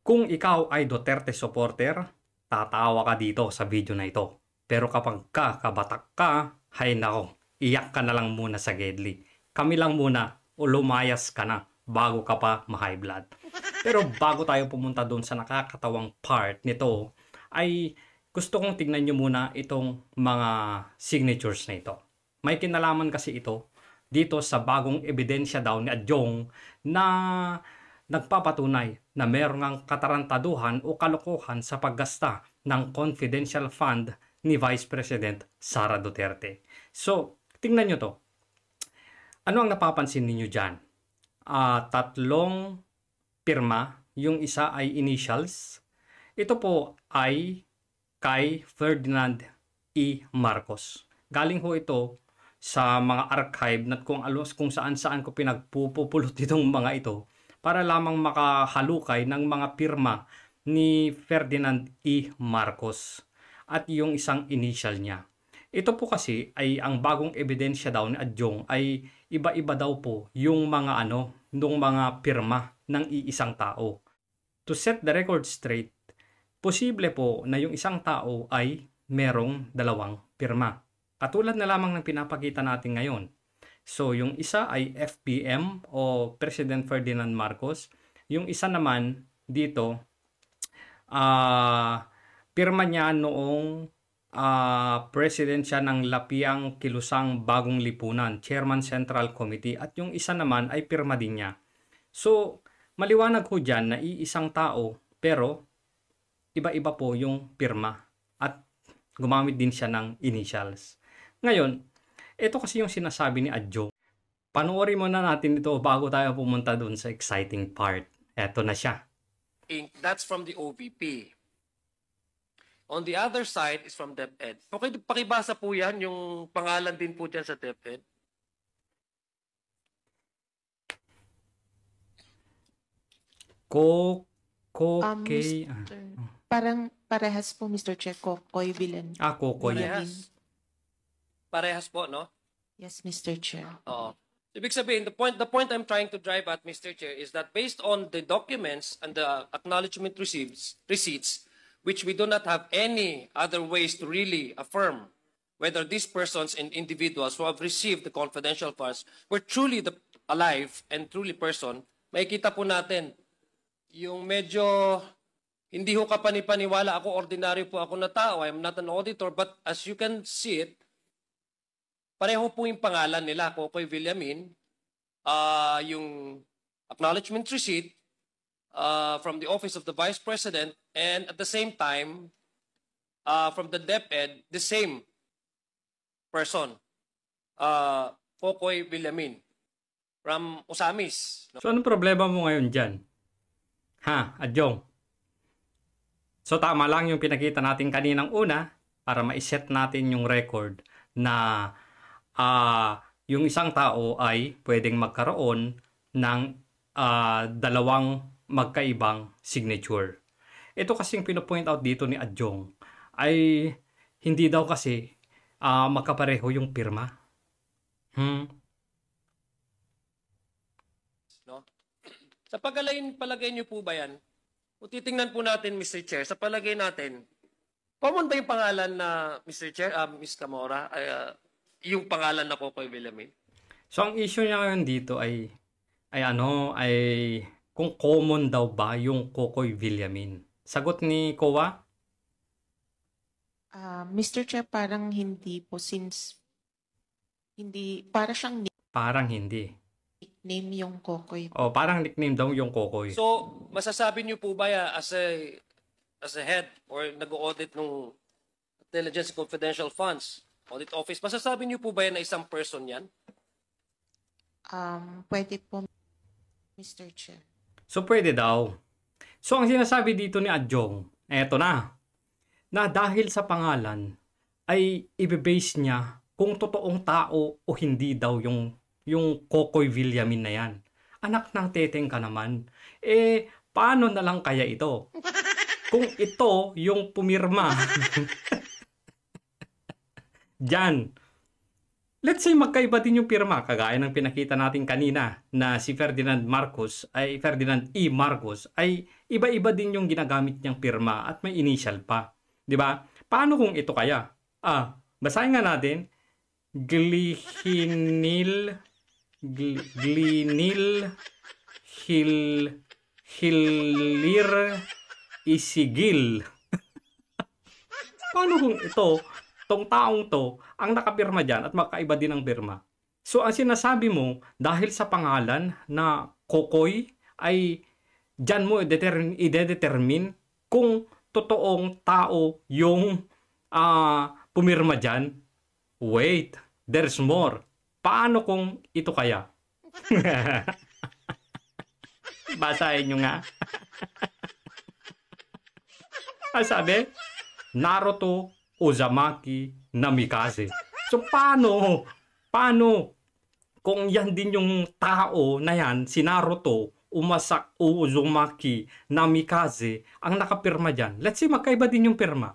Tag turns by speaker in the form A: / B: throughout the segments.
A: Kung ikaw ay Duterte supporter, tatawa ka dito sa video na ito. Pero kapag kabatak ka, hay nako, iyak ka na lang muna sa Gedli. Kami lang muna o lumayas ka na bago ka pa ma-high blood. Pero bago tayo pumunta doon sa nakakatawang part nito, ay gusto kong tignan nyo muna itong mga signatures na ito. May kinalaman kasi ito dito sa bagong ebidensya daw ni Adjong na nagpapatunay na merong katarantaduhan o kalokohan sa paggasta ng confidential fund ni Vice President Sara Duterte. So, tingnan nyo to. Ano ang napapansin ninyo dyan? Tatlong pirma, yung isa ay initials. Ito po ay kay Ferdinand E. Marcos. Galing ho ito sa mga archive na kung saan-saan ko pinagpupulot itong mga ito para lamang makahalukay ng mga pirma ni Ferdinand E. Marcos at yung isang initial niya. Ito po kasi ay ang bagong ebidensya daw ni Adjong ay iba-iba daw po yung mga nung mga pirma ng iisang tao. To set the record straight, posible po na yung isang tao ay merong dalawang pirma. Katulad na lamang ng pinapakita natin ngayon. So, yung isa ay FPM o President Ferdinand Marcos. Yung isa naman dito, pirma niya noong president siya ng Lapiang Kilusang Bagong Lipunan, Chairman Central Committee. At yung isa naman ay pirma din niya. So, maliwanag ko dyan na iisang tao pero iba-iba po yung pirma at gumamit din siya ng initials. Ngayon, ito kasi yung sinasabi ni Adjong. Panoorin muna natin ito bago tayo pumunta dun sa exciting part. Eto na siya.
B: That's from the OVP. On the other side is from DepEd. Okay, pakibasa po yan, yung pangalan din po dyan sa DepEd.
C: Parang parehas po, Mr. Chair, Kokoy Villan.
A: Kokoy.
B: Parehas po, no?
C: Yes, Mr. Chair.
B: Oo. Ibig sabihin, the point I'm trying to drive at, Mr. Chair, is that based on the documents and the acknowledgement receipts, which we do not have any other ways to really affirm whether these persons and individuals who have received the confidential funds were truly alive and truly person, makikita po natin yung medyo hindi ho kapanipaniwala ako, ordinaryo po ako na tao, I'm not an auditor, but as you can see it, pareho po yung pangalan nila, Kokoy Villamin, yung acknowledgement receipt from the Office of the Vice President, and at the same time, from the DepEd, the same person, Kokoy Villamin, from Osamis.
A: So, anong problema mo ngayon dyan? Adjong? So, tama lang yung pinakita natin kaninang una para ma-set natin yung record na yung isang tao ay pwedeng magkaroon ng dalawang magkaibang signature. Ito kasi yung pinopoint out dito ni Adjong ay hindi daw kasi magkapareho yung pirma.
B: No? Sa palagay niyo po ba yan? Kung titingnan po natin, Mr. Chair, sa palagay natin, common ba yung pangalan na, Mr. Chair, Ms. Camora, yung pangalan na Kokoy Villamin?
A: So, ang issue niya ngayon dito ay kung common daw ba yung Kokoy Villamin. Sagot ni Kowa?
C: Mr. Chair, parang hindi po since
A: Parang hindi.
C: nickname yung Kokoy.
A: Parang nickname daw yung Kokoy.
B: So, masasabi niyo po ba as a head or nag-audit ng Intelligence Confidential Funds Audit Office, masasabi niyo po ba yan na isang person yan?
C: Pwede po, Mr. Chair.
A: So, pwede daw. So, ang sinasabi dito ni Adjong, eto na dahil sa pangalan, ay ibebase niya kung totoong tao o hindi daw yung Kokoy Villamin na yan. Anak ng teteng ka naman. Paano na lang kaya ito? Kung ito yung pumirma, dyan, let's say magkaiba din yung pirma, kagaya ng pinakita natin kanina na si Ferdinand E. Marcos ay iba-iba din yung ginagamit niyang pirma at may initial pa. 'Di ba? Paano kung ito kaya? Basahin nga natin. Glinil Hilir Isigil. Paano kung tong taong to, ang nakapirma dyan at magkaiba din ang pirma? So, ang sinasabi mo, dahil sa pangalan na Kokoy, ay dyan mo i-determine kung totoong tao yung pumirma dyan. Wait, there's more. Paano kung ito kaya? Basahin nyo nga. Sabi, Naruto Uzumaki Namikaze. So paano kung yan din yung tao na yan, si Naruto Uzumaki Namikaze, ang nakapirma dyan? Let's say magkaiba din yung pirma.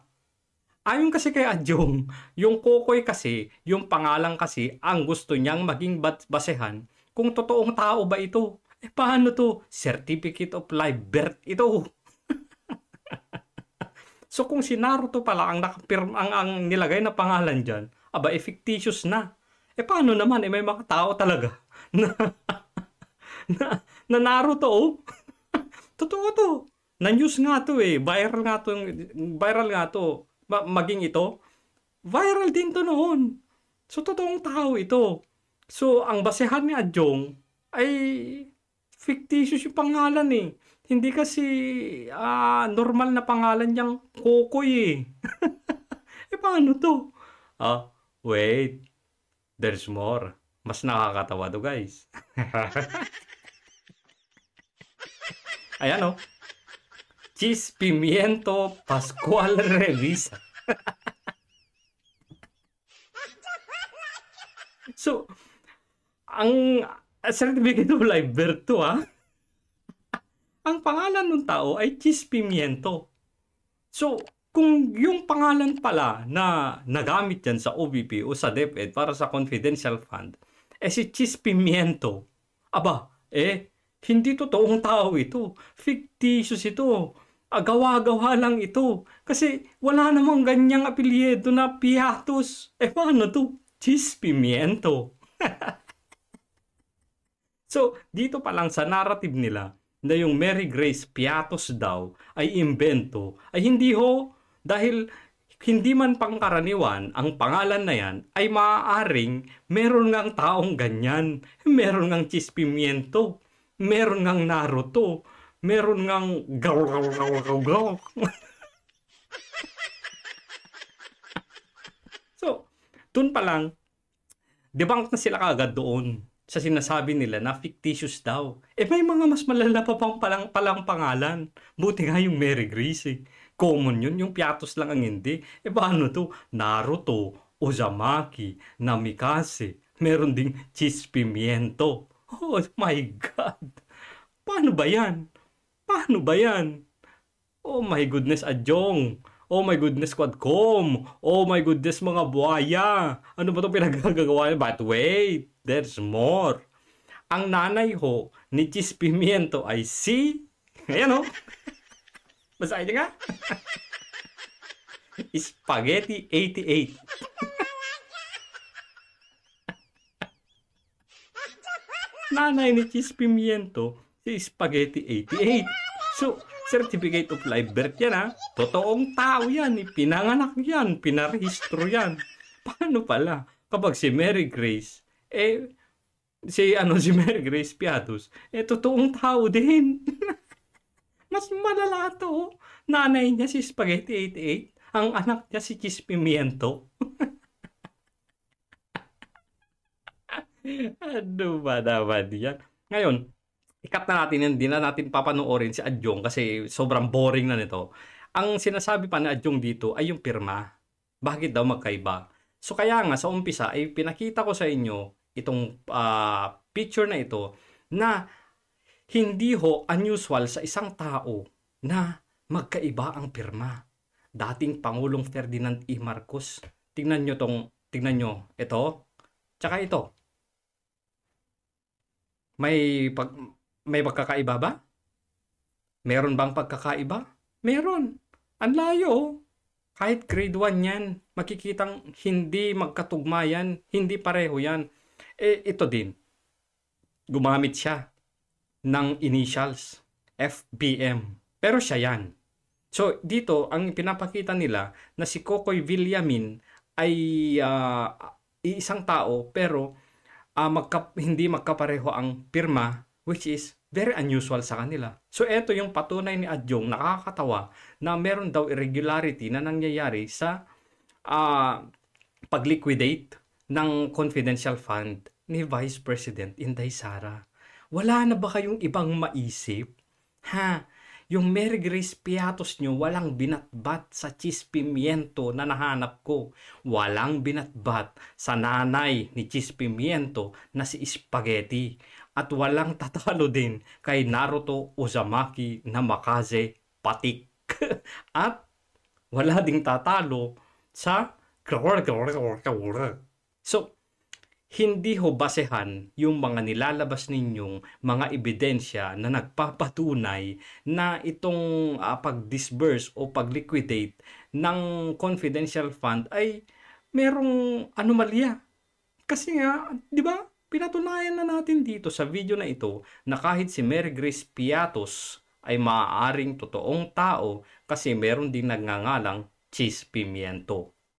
A: Ayon kasi kay Adjong, yung Kokoy kasi, yung pangalan kasi, ang gusto niyang maging basehan kung totoong tao ba ito. Paano to? Certificate of live birth ito. So kung si Naruto pala ang ang nilagay na pangalan diyan, fictitious na. Paano naman may mga tao talaga na Naruto? Totoo to. Na-news nga to viral nga to. Maging ito, viral din to noon. So totoong tao ito. So ang basehan ni Adjong ay fictitious yung pangalan Hindi kasi normal na pangalan niyang Kokoy paano to? Wait. There's more. Mas nakakatawa to, guys. Ayan Cheese Pimiento Pascual Revisa. So, ang certificate of live birth to ang pangalan ng tao ay Cheese Pimiento. So, kung yung pangalan pala na nagamit yan sa OVP o sa DepEd para sa confidential fund, si Cheese Pimiento, hindi totoong tao ito. Fictitious ito. Gawa-gawa lang ito. Kasi wala namang ganyang apelyido na Piatos. Paano to? Cheese Pimiento. So, dito pa lang sa narrative nila na yung Mary Grace Piatos daw ay imbento, ay hindi dahil hindi man pangkaraniwan ang pangalan na yan, ay maaaring meron ngang taong ganyan, meron ngang Cheese Pimiento, meron ngang Naruto, meron ngang gaw. So, dun pa lang, debunk na sila kagad doon sa sinasabi nila na fictitious daw. May mga mas malala pa palang pangalan. Buti nga yung Mary Grace Common yun, yung Piatos lang ang hindi. Paano to? Naruto, Uzumaki, Namikaze, meron ding Cheese Pimiento. Oh my God! Paano ba yan? Oh my goodness, Adjong. Oh my goodness, Quadcom. Oh my goodness, mga buhaya. Ano ba itong pinagagagawa? But wait, there's more. Ang nanay ni Cheese Pimiento ay si... Ayan Basahin niyo nga. Spaghetti 88. Nanay ni Cheese Pimiento, si Spaghetti 88. So, certificate of live birth yan Totoong tao yan. Pinanganak yan. Pinarehistro yan. Paano pala? Kapag si Mary Grace, si Mary Grace Piatos, totoong tao din. Mas malala to. Nanay niya si Spaghetti 88. Ang anak niya si Cheese Pimiento. Ano ba naman yan? Ngayon, ikat na natin yan. Hindi na natin papanoorin si Adjong kasi sobrang boring na nito. Ang sinasabi pa ni Adjong dito ay yung pirma. Bakit daw magkaiba? So kaya nga sa umpisa ay pinakita ko sa inyo itong picture na ito na hindi unusual sa isang tao na magkaiba ang pirma. Dating Pangulong Ferdinand E. Marcos. Tingnan nyo ito. Tsaka ito, may may pagkakaiba ba? Meron bang pagkakaiba? Meron. Ang layo. Kahit grade 1 yan, makikitang hindi magkatugma yan, hindi pareho yan. Ito din, gumamit siya ng initials, FBM. Pero siya yan. So, dito, ang pinapakita nila na si Kokoy Villamin ay isang tao, pero hindi magkapareho ang pirma, which is very unusual sa kanila. So, eto yung patunay ni Adjong, nakakatawa, na meron daw irregularity na nangyayari sa pag-liquidate ng confidential fund ni Vice President Inday Sara. Wala na ba kayong ibang maisip? Ha? Yung Mary Grace Piatos nyo, walang binatbat sa Chis Pimiento na nahanap ko. Walang binatbat sa nanay ni Chis Pimiento na si Spaghetti. At walang tatalo din kay Naruto Uzumaki na Makaze Patik. At wala ding tatalo sa So, hindi ho basehan yung mga nilalabas ninyong mga ebidensya na nagpapatunay na itong pag-disburse o pag-liquidate ng confidential fund ay merong anomalya. Kasi nga, di ba, pinatunayan na natin dito sa video na ito na kahit si Mary Grace Piatos ay maaaring totoong tao kasi meron din nagngangalang Chis Pimiento.